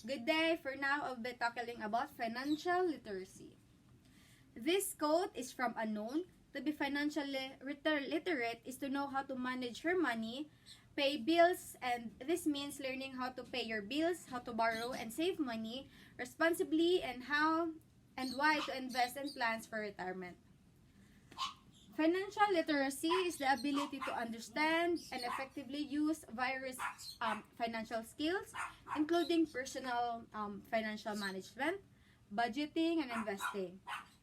Good day. For now, I'll be tackling about financial literacy. This quote is from Unknown. To be financially literate is to know how to manage your money, pay bills, and this means learning how to pay your bills, how to borrow and save money responsibly, and how and why to invest in plans for retirement. Financial literacy is the ability to understand and effectively use various financial skills, including personal financial management, budgeting, and investing.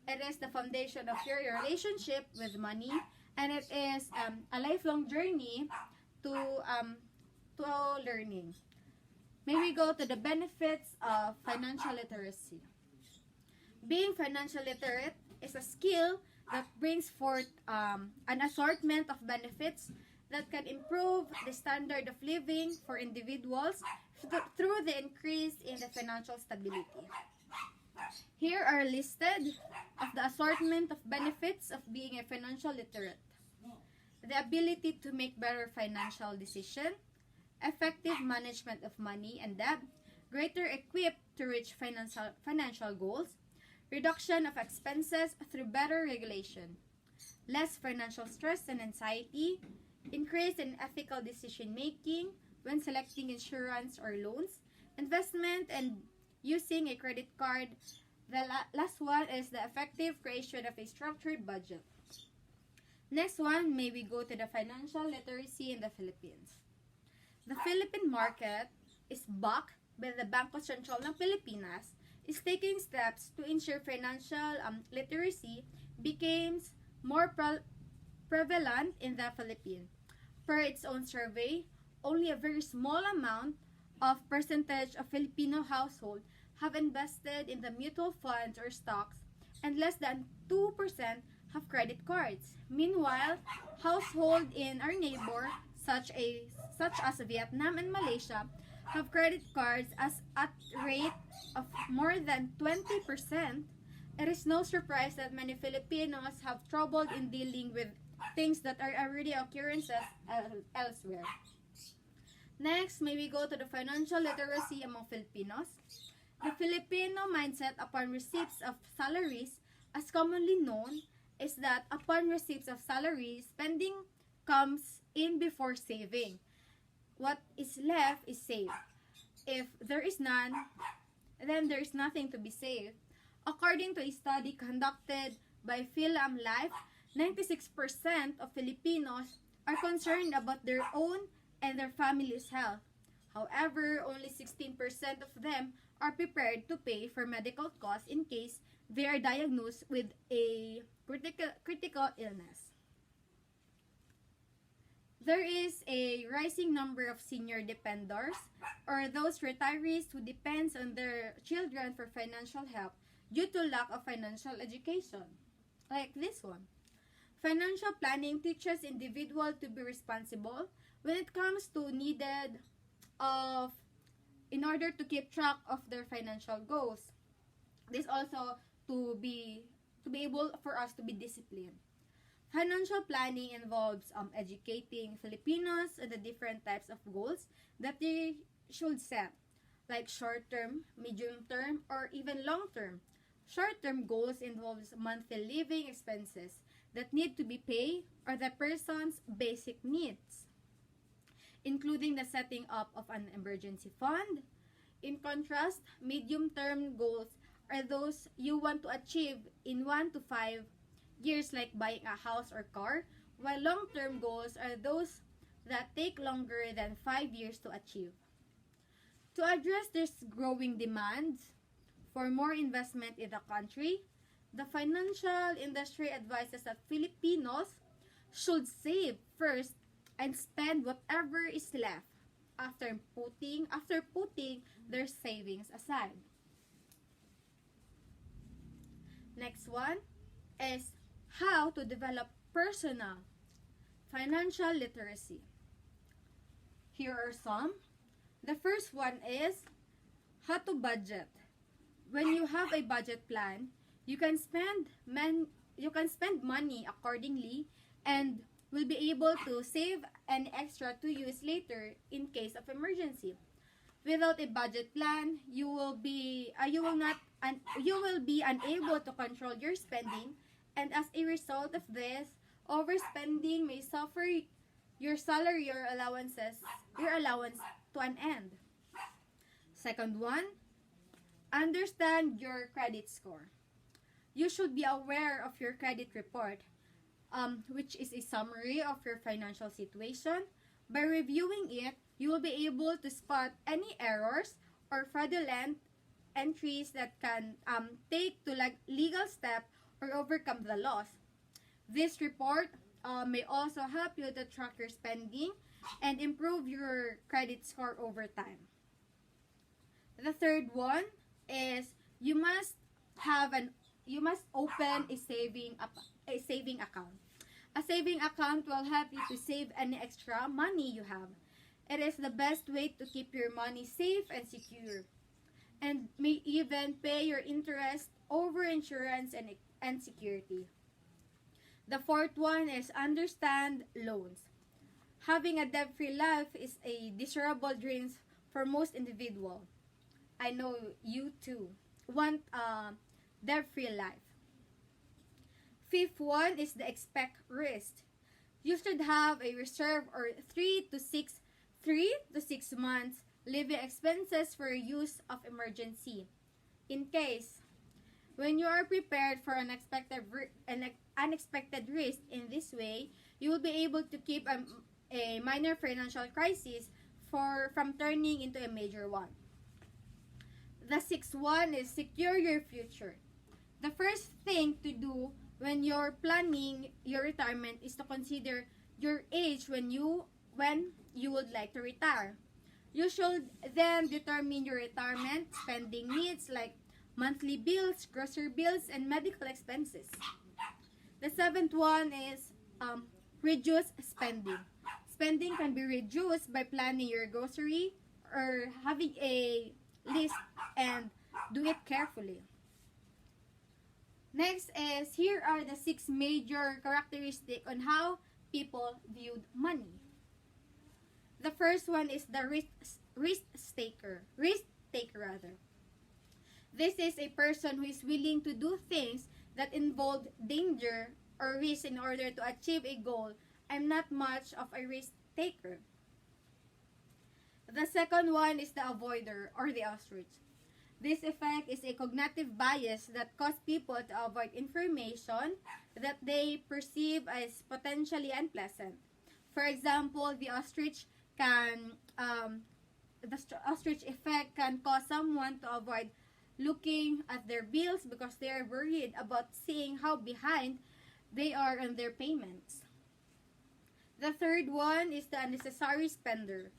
It is the foundation of your relationship with money, and it is a lifelong journey to learning. May we go to the benefits of financial literacy. Being financial literate is a skill that brings forth an assortment of benefits that can improve the standard of living for individuals through the increase in the financial stability. Here are listed of the assortment of benefits of being a financial literate. The ability to make better financial decisions, effective management of money and debt, greater equipped to reach financial goals, reduction of expenses through better regulation, less financial stress and anxiety, increase in ethical decision making when selecting insurance or loans, investment and using a credit card. The last one is the effective creation of a structured budget. Next one, may we go to the financial literacy in the Philippines. The Philippine market is backed by the Bangko Sentral ng Pilipinas is taking steps to ensure financial literacy becomes more prevalent in the Philippines. Per its own survey, only a very small amount of percentage of Filipino households have invested in the mutual funds or stocks, and less than 2% have credit cards. Meanwhile, households in our neighbor, such as Vietnam and Malaysia, have credit cards at rate of more than 20%. It is no surprise that many Filipinos have trouble in dealing with things that are already occurrences elsewhere. Next, may we go to the financial literacy among Filipinos. The Filipino mindset upon receipts of salaries, as commonly known, is that upon receipts of salary, spending comes in before saving. What is left is saved. If there is none, then there is nothing to be saved. According to a study conducted by PhilAmLife, 96% of Filipinos are concerned about their own and their family's health. However, only 16% of them are prepared to pay for medical costs in case they are diagnosed with a critical illness. There is a rising number of senior dependents, or those retirees who depend on their children for financial help due to lack of financial education. Like this one. Financial planning teaches individuals to be responsible when it comes to needed of in order to keep track of their financial goals. This also to be able for us to be disciplined. Financial planning involves educating Filipinos on the different types of goals that they should set, like short-term, medium-term, or even long-term. Short-term goals involves monthly living expenses that need to be paid or the person's basic needs, including the setting up of an emergency fund. In contrast, medium-term goals are those you want to achieve in 1 to 5 years, like buying a house or car, while long-term goals are those that take longer than 5 years to achieve. To address this growing demands for more investment in the country, the financial industry advises that Filipinos should save first and spend whatever is left after putting their savings aside. Next one is how to develop personal financial literacy. Here are some. The first one is how to budget. When you have a budget plan, you can spend money accordingly and will be able to save an extra to use later in case of emergency. Without a budget plan, you will be unable to control your spending, and as a result of this, overspending may suffer your salary or your allowance to an end. Second one, understand your credit score. You should be aware of your credit report, which is a summary of your financial situation. By reviewing it, you will be able to spot any errors or fraudulent entries that can take to legal step or overcome the loss. This report may also help you to track your spending and improve your credit score over time. The third one is you must open a saving account. A saving account will help you to save any extra money you have. It is the best way to keep your money safe and secure, and may even pay your interest over insurance and security. The fourth one is understand loans. Having a debt-free life is a desirable dream for most individuals. I know you too want a debt-free life. Fifth one is the expect risk. You should have a reserve or 3 to 6 months living expenses for use of emergency. In case, when you are prepared for an unexpected risk in this way, you will be able to keep a minor financial crisis from turning into a major one. The sixth one is secure your future. The first thing to do when you're planning your retirement is to consider your age when you would like to retire. You should then determine your retirement spending needs like monthly bills, grocery bills, and medical expenses. The seventh one is reduce spending. Spending can be reduced by planning your grocery or having a list and do it carefully. Next is, here are the 6 major characteristics on how people viewed money. The first one is the risk taker. This is a person who is willing to do things that involve danger or risk in order to achieve a goal. I'm not much of a risk taker. The second one is the avoider or the ostrich. This effect is a cognitive bias that causes people to avoid information that they perceive as potentially unpleasant. For example, the ostrich effect can cause someone to avoid looking at their bills because they are worried about seeing how behind they are on their payments. The third one is the unnecessary spender.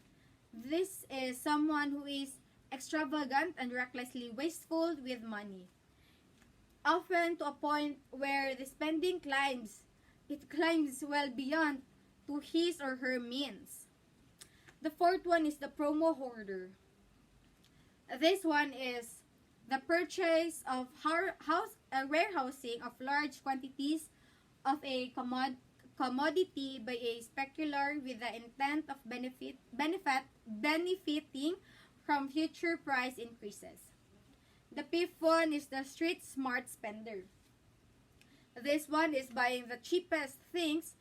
This is someone who is extravagant and recklessly wasteful with money, often to a point where the spending climbs well beyond to his or her means. The fourth one is the promo hoarder. This one is the purchase of warehousing of large quantities of a commodity by a specular with the intent of benefiting from future price increases. The fifth one is the street smart spender. This one is buying the cheapest things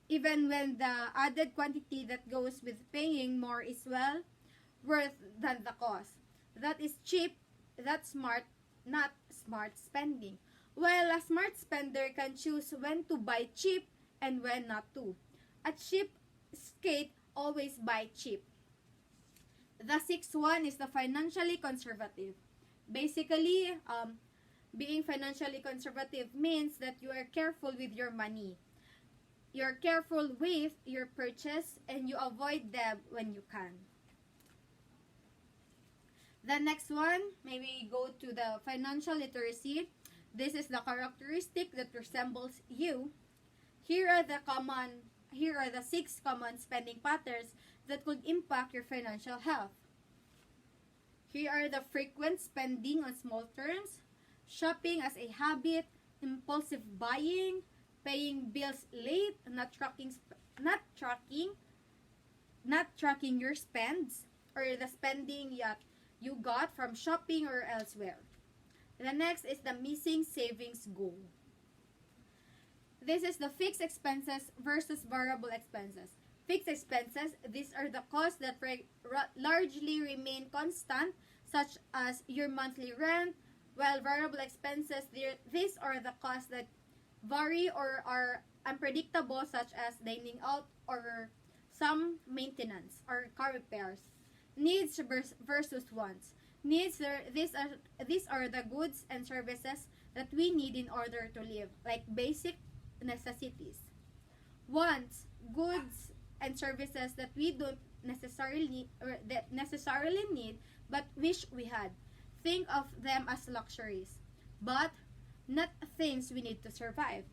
even when the added quantity that goes with paying more is well worth than the cost. That is cheap, that's smart, not smart spending. While a smart spender can choose when to buy cheap and when not to. A cheap skate always buy cheap. The sixth one is the financially conservative. Basically, being financially conservative means that you are careful with your money. You're careful with your purchase and you avoid them when you can. The next one, maybe go to the financial literacy. This is the characteristic that resembles you. Here are the 6 common spending patterns that could impact your financial health. Here are the frequent spending on small terms, shopping as a habit, impulsive buying, paying bills late, not tracking your spends, or the spending that you got from shopping or elsewhere. The next is the missing savings goal. This is the fixed expenses versus variable expenses. Fixed expenses, these are the costs that largely remain constant, such as your monthly rent, while variable expenses, these are the costs that vary or are unpredictable, such as dining out or some maintenance or car repairs. Needs versus wants. Needs are these are the goods and services that we need in order to live, like basic necessities. Wants, goods and services that we don't necessarily need, or that necessarily need but wish we had. Think of them as luxuries, but not things we need to survive.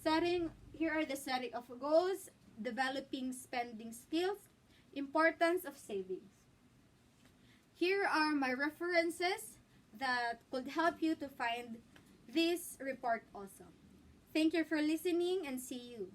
Here are the setting of goals, developing spending skills, importance of savings. Here are my references that could help you to find this report also. Thank you for listening and see you.